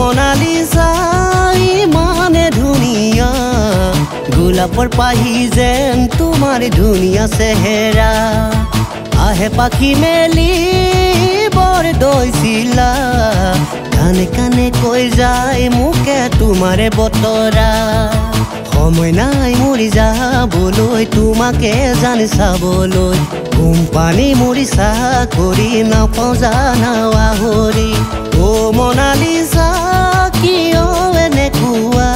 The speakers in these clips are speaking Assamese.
মোনালিসা ইমানে ধুনিয়া গোলাপৰ পাহি যেন তোমাৰ ধুনিয়া চেহেৰা আহে পাখি মেলি বৰ দৈছিলা কানে কানে কৈ যায় মোকে তোমাৰে বতৰা সময় নাই মৰি যাবলৈ তোমাকে জানি চাবলৈ কোম্পানী মৰিছা কৰি নাপাওঁ জানাৱা হৰি অ মোনালিসা কিয় এনেকুৱা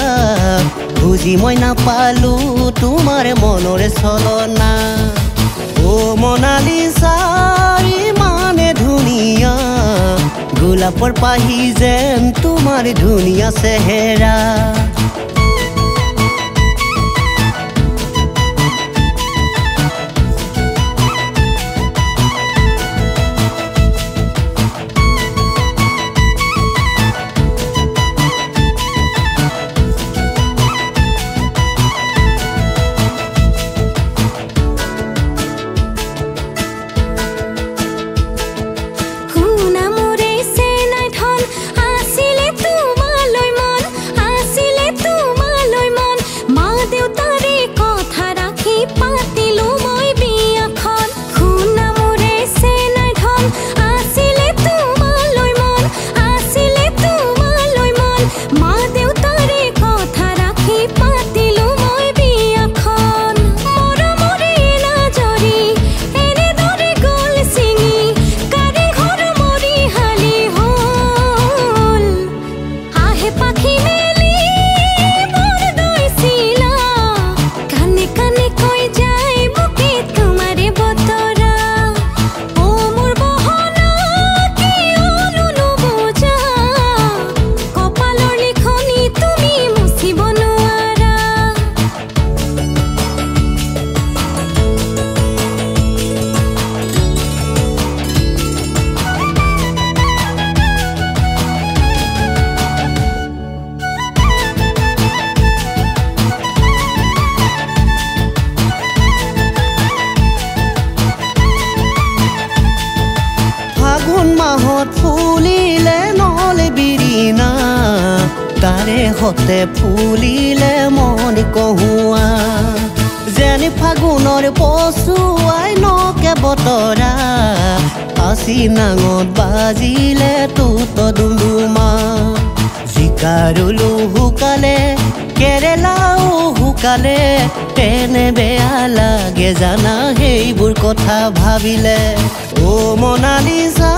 বুজি মই নাপালো তোমাৰ মনৰে চলনা অ মোনালিসা ইমানে ধুনিয়া গোলাপৰ পাহি যেন তোমাৰ ধুনিয়া চেহেৰা ফুলিলে নলে বিৰিনা তাৰে হতে ফুলিলে মন কহুৱা যেন ফাগুনৰ পছুৱাই নকে বতৰা আসি নাঙত বাজিলে তুত ডুমডুমা জিকাৰুলো শুকালে কেৰেলাও শুকালে তেনে বেয়া লাগে জানা সেইবোৰ কথা ভাবিলে অ মোনালিসা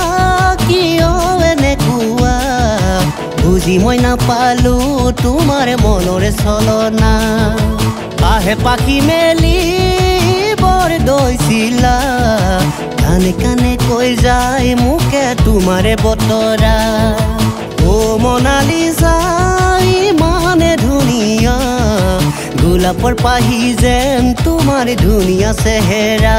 কিয় এনেকুৱা বুজি মই নাপালো তোমাৰ মনৰে চলনা আহে পাখি মেলি বৰ দৈছিলা কানে কানে কৈ যায় মোকে তোমাৰে বতৰা অ মোনালিসা ইমানে ধুনিয়া গোলাপৰ পাহি যেন তোমাৰ ধুনিয়া চেহেৰা